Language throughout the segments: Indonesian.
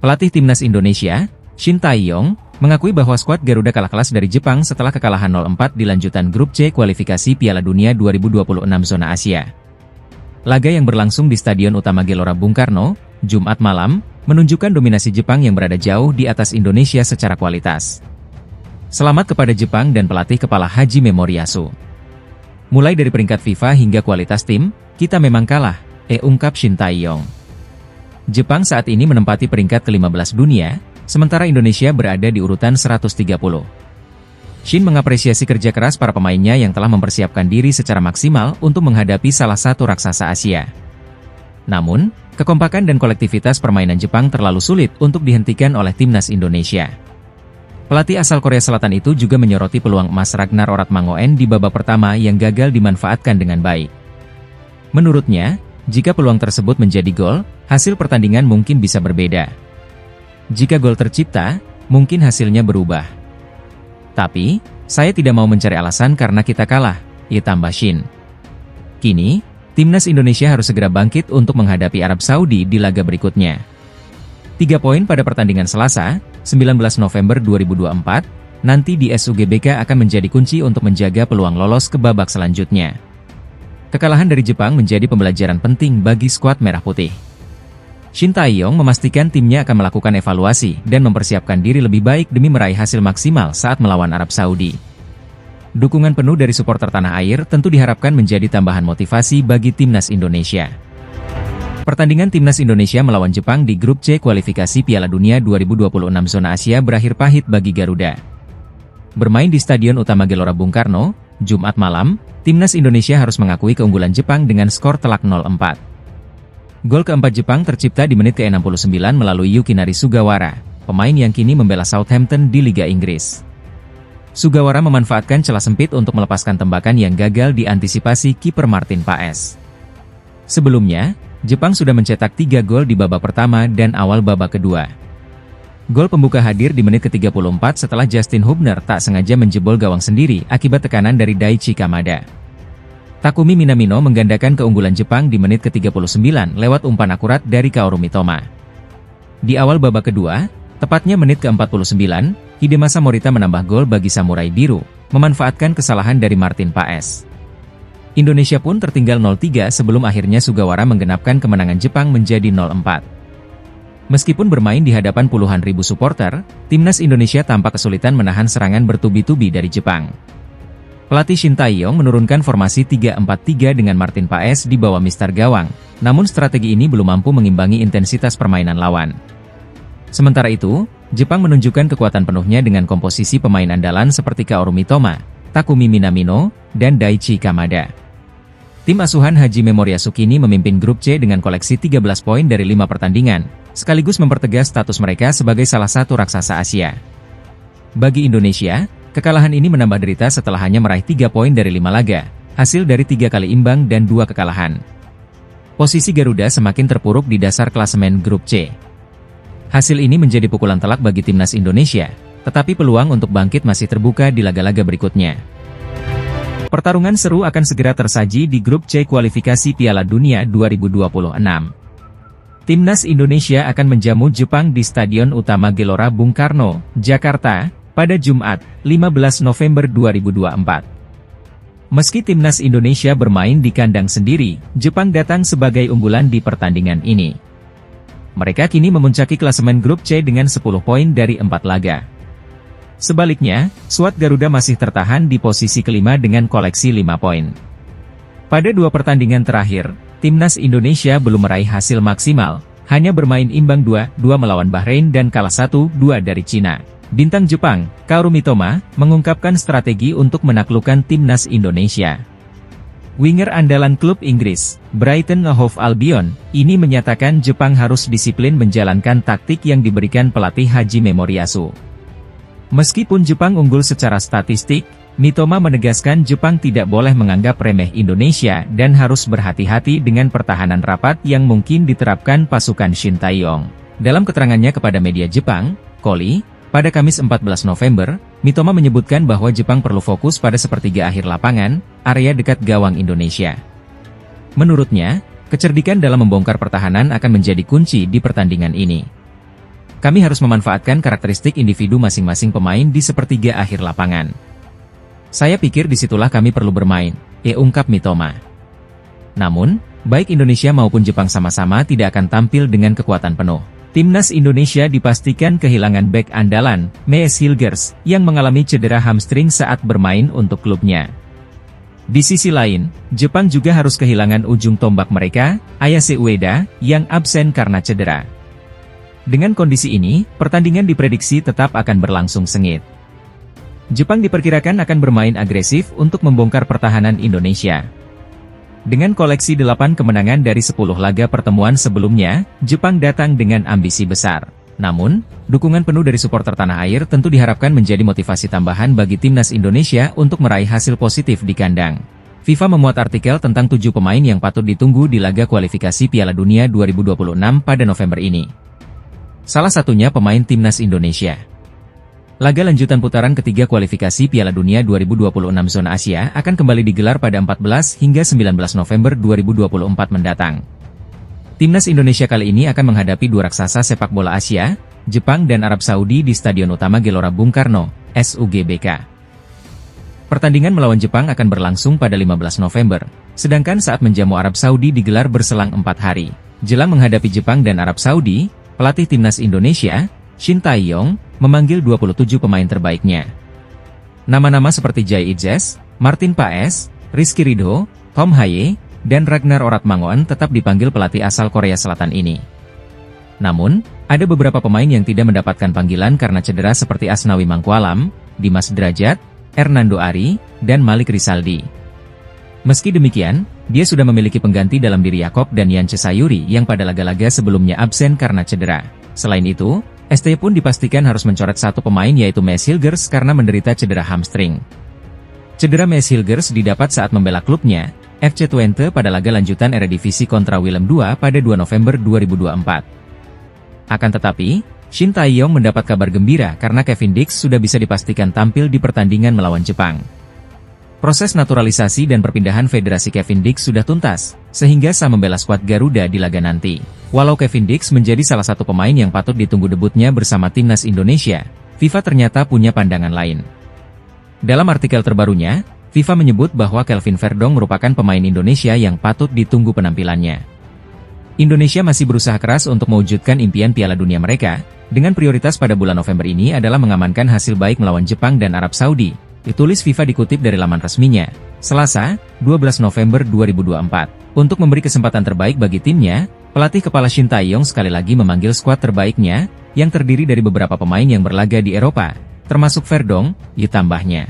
Pelatih Timnas Indonesia, Shin Tae-yong, mengakui bahwa skuad Garuda kalah kelas dari Jepang setelah kekalahan 0-4 di lanjutan grup C kualifikasi Piala Dunia 2026 zona Asia. Laga yang berlangsung di Stadion Utama Gelora Bung Karno, Jumat malam, menunjukkan dominasi Jepang yang berada jauh di atas Indonesia secara kualitas. Selamat kepada Jepang dan pelatih kepala Hajime Moriyasu. Mulai dari peringkat FIFA hingga kualitas tim, kita memang kalah, ungkap Shin Tae-yong. Jepang saat ini menempati peringkat ke-15 dunia, sementara Indonesia berada di urutan 130. Shin mengapresiasi kerja keras para pemainnya yang telah mempersiapkan diri secara maksimal untuk menghadapi salah satu raksasa Asia. Namun, kekompakan dan kolektivitas permainan Jepang terlalu sulit untuk dihentikan oleh Timnas Indonesia. Pelatih asal Korea Selatan itu juga menyoroti peluang emas Ragnar Oratmangoen di babak pertama yang gagal dimanfaatkan dengan baik. Menurutnya, jika peluang tersebut menjadi gol, hasil pertandingan mungkin bisa berbeda. Jika gol tercipta, mungkin hasilnya berubah. Tapi, saya tidak mau mencari alasan karena kita kalah, tambah Shin. Kini, Timnas Indonesia harus segera bangkit untuk menghadapi Arab Saudi di laga berikutnya. 3 poin pada pertandingan Selasa, 19 November 2024, nanti di SUGBK akan menjadi kunci untuk menjaga peluang lolos ke babak selanjutnya. Kekalahan dari Jepang menjadi pembelajaran penting bagi skuad Merah Putih. Shin Tae-yong memastikan timnya akan melakukan evaluasi dan mempersiapkan diri lebih baik demi meraih hasil maksimal saat melawan Arab Saudi. Dukungan penuh dari supporter tanah air tentu diharapkan menjadi tambahan motivasi bagi Timnas Indonesia. Pertandingan Timnas Indonesia melawan Jepang di grup C kualifikasi Piala Dunia 2026 zona Asia berakhir pahit bagi Garuda. Bermain di Stadion Utama Gelora Bung Karno, Jumat malam, Timnas Indonesia harus mengakui keunggulan Jepang dengan skor telak 0-4. Gol keempat Jepang tercipta di menit ke-69 melalui Yukinari Sugawara, pemain yang kini membela Southampton di Liga Inggris. Sugawara memanfaatkan celah sempit untuk melepaskan tembakan yang gagal diantisipasi kiper Martin Paes. Sebelumnya, Jepang sudah mencetak 3 gol di babak pertama dan awal babak kedua. Gol pembuka hadir di menit ke-34 setelah Justin Hubner tak sengaja menjebol gawang sendiri akibat tekanan dari Daichi Kamada. Takumi Minamino menggandakan keunggulan Jepang di menit ke-39 lewat umpan akurat dari Kaoru Mitoma. Di awal babak kedua, tepatnya menit ke-49, Hidemasa Morita menambah gol bagi Samurai Biru, memanfaatkan kesalahan dari Martin Paes. Indonesia pun tertinggal 0-3 sebelum akhirnya Sugawara menggenapkan kemenangan Jepang menjadi 0-4. Meskipun bermain di hadapan puluhan ribu supporter, Timnas Indonesia tampak kesulitan menahan serangan bertubi-tubi dari Jepang. Pelatih Shin Tae-yong menurunkan formasi 3-4-3 dengan Martin Paes di bawah mister gawang, namun strategi ini belum mampu mengimbangi intensitas permainan lawan. Sementara itu, Jepang menunjukkan kekuatan penuhnya dengan komposisi pemain andalan seperti Kaoru Mitoma, Takumi Minamino, dan Daichi Kamada. Tim asuhan Hajime Moriyasu kini memimpin grup C dengan koleksi 13 poin dari 5 pertandingan, sekaligus mempertegas status mereka sebagai salah satu raksasa Asia. Bagi Indonesia, kekalahan ini menambah derita setelah hanya meraih 3 poin dari 5 laga, hasil dari 3 kali imbang dan 2 kekalahan. Posisi Garuda semakin terpuruk di dasar klasemen grup C. Hasil ini menjadi pukulan telak bagi Timnas Indonesia, tetapi peluang untuk bangkit masih terbuka di laga-laga berikutnya. Pertarungan seru akan segera tersaji di grup C kualifikasi Piala Dunia 2026. Timnas Indonesia akan menjamu Jepang di Stadion Utama Gelora Bung Karno, Jakarta, pada Jumat, 15 November 2024. Meski Timnas Indonesia bermain di kandang sendiri, Jepang datang sebagai unggulan di pertandingan ini. Mereka kini memuncaki klasemen grup C dengan 10 poin dari 4 laga. Sebaliknya, skuad Garuda masih tertahan di posisi kelima dengan koleksi 5 poin. Pada 2 pertandingan terakhir, Timnas Indonesia belum meraih hasil maksimal, hanya bermain imbang 2-2 melawan Bahrain dan kalah 1-2 dari Cina. Bintang Jepang, Kaoru Mitoma, mengungkapkan strategi untuk menaklukkan Timnas Indonesia. Winger andalan klub Inggris, Brighton and Hove Albion, ini menyatakan Jepang harus disiplin menjalankan taktik yang diberikan pelatih Hajime Moriyasu. Meskipun Jepang unggul secara statistik, Mitoma menegaskan Jepang tidak boleh menganggap remeh Indonesia dan harus berhati-hati dengan pertahanan rapat yang mungkin diterapkan pasukan Shin Tae-yong. Dalam keterangannya kepada media Jepang, Koli, Pada Kamis 14 November, Mitoma menyebutkan bahwa Jepang perlu fokus pada sepertiga akhir lapangan, area dekat gawang Indonesia. Menurutnya, kecerdikan dalam membongkar pertahanan akan menjadi kunci di pertandingan ini. Kami harus memanfaatkan karakteristik individu masing-masing pemain di sepertiga akhir lapangan. Saya pikir disitulah kami perlu bermain, ungkap Mitoma. Namun, baik Indonesia maupun Jepang sama-sama tidak akan tampil dengan kekuatan penuh. Timnas Indonesia dipastikan kehilangan bek andalan, Mees Hilgers, yang mengalami cedera hamstring saat bermain untuk klubnya. Di sisi lain, Jepang juga harus kehilangan ujung tombak mereka, Ayase Ueda, yang absen karena cedera. Dengan kondisi ini, pertandingan diprediksi tetap akan berlangsung sengit. Jepang diperkirakan akan bermain agresif untuk membongkar pertahanan Indonesia. Dengan koleksi 8 kemenangan dari 10 laga pertemuan sebelumnya, Jepang datang dengan ambisi besar. Namun, dukungan penuh dari supporter tanah air tentu diharapkan menjadi motivasi tambahan bagi timnas Indonesia untuk meraih hasil positif di kandang. FIFA memuat artikel tentang 7 pemain yang patut ditunggu di laga kualifikasi Piala Dunia 2026 pada November ini. Salah satunya pemain timnas Indonesia. Laga lanjutan putaran ketiga kualifikasi Piala Dunia 2026 zona Asia akan kembali digelar pada 14 hingga 19 November 2024 mendatang. Timnas Indonesia kali ini akan menghadapi dua raksasa sepak bola Asia, Jepang dan Arab Saudi di Stadion Utama Gelora Bung Karno, SUGBK. Pertandingan melawan Jepang akan berlangsung pada 15 November, sedangkan saat menjamu Arab Saudi digelar berselang 4 hari. Jelang menghadapi Jepang dan Arab Saudi, pelatih timnas Indonesia, Shin Tae-yong, memanggil 27 pemain terbaiknya. Nama-nama seperti Jay Idzes, Martin Paes, Rizky Ridho, Tom Haye, dan Ragnar Oratmangoen tetap dipanggil pelatih asal Korea Selatan ini. Namun, ada beberapa pemain yang tidak mendapatkan panggilan karena cedera seperti Asnawi Mangkualam, Dimas Derajat, Hernando Ari, dan Malik Rizaldi. Meski demikian, dia sudah memiliki pengganti dalam diri Yakob dan Yance Sayuri yang pada laga-laga sebelumnya absen karena cedera. Selain itu, ST pun dipastikan harus mencoret satu pemain yaitu Mees Hilgers karena menderita cedera hamstring. Cedera Mees Hilgers didapat saat membela klubnya, FC Twente pada laga lanjutan Eredivisie kontra Willem II pada 2 November 2024. Akan tetapi, Shin Tae-yong mendapat kabar gembira karena Kevin Dix sudah bisa dipastikan tampil di pertandingan melawan Jepang. Proses naturalisasi dan perpindahan federasi Kevin Dix sudah tuntas, sehingga sah membela skuad Garuda di laga nanti. Walau Kevin Dix menjadi salah satu pemain yang patut ditunggu debutnya bersama timnas Indonesia, FIFA ternyata punya pandangan lain. Dalam artikel terbarunya, FIFA menyebut bahwa Kelvin Verdong merupakan pemain Indonesia yang patut ditunggu penampilannya. Indonesia masih berusaha keras untuk mewujudkan impian Piala Dunia mereka, dengan prioritas pada bulan November ini adalah mengamankan hasil baik melawan Jepang dan Arab Saudi. Ditulis FIFA dikutip dari laman resminya, Selasa, 12 November 2024. Untuk memberi kesempatan terbaik bagi timnya, pelatih kepala Shin Tae-yong sekali lagi memanggil skuad terbaiknya, yang terdiri dari beberapa pemain yang berlaga di Eropa, termasuk Verdong, ditambahnya.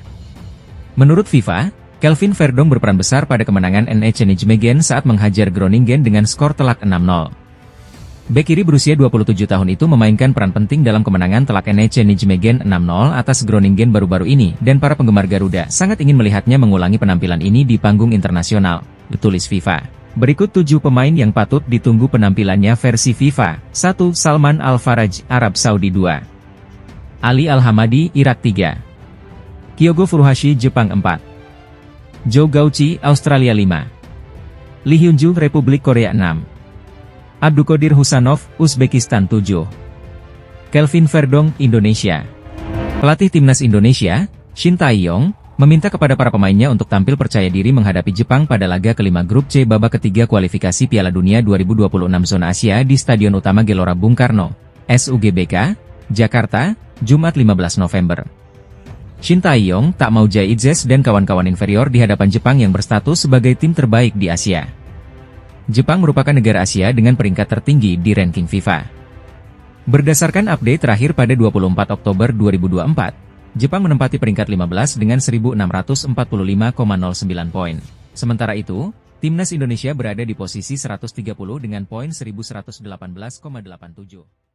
Menurut FIFA, Kelvin Verdong berperan besar pada kemenangan NEC Nijmegen saat menghajar Groningen dengan skor telak 6-0. Bek kiri berusia 27 tahun itu memainkan peran penting dalam kemenangan telak NEC Nijmegen 6-0 atas Groningen baru-baru ini, dan para penggemar Garuda sangat ingin melihatnya mengulangi penampilan ini di panggung internasional, ditulis FIFA. Berikut 7 pemain yang patut ditunggu penampilannya versi FIFA. 1. Salman Al-Faraj, Arab Saudi 2. Ali Al-Hamadi, Irak 3. Kyogo Furuhashi, Jepang 4. Jo Gauchi, Australia 5. Lee Hyun-ju, Republik Korea 6. Abduqodir Husanov, Uzbekistan 7. Kelvin Verdong, Indonesia. Pelatih timnas Indonesia, Shin Tae-yong, meminta kepada para pemainnya untuk tampil percaya diri menghadapi Jepang pada laga kelima grup C babak ketiga kualifikasi Piala Dunia 2026 zona Asia di Stadion Utama Gelora Bung Karno, SUGBK, Jakarta, Jumat 15 November. Shin Tae-yong tak mau Jay Idzes dan kawan-kawan inferior di hadapan Jepang yang berstatus sebagai tim terbaik di Asia. Jepang merupakan negara Asia dengan peringkat tertinggi di ranking FIFA. Berdasarkan update terakhir pada 24 Oktober 2024, Jepang menempati peringkat 15 dengan 1.645,09 poin. Sementara itu, timnas Indonesia berada di posisi 130 dengan poin 1.118,87.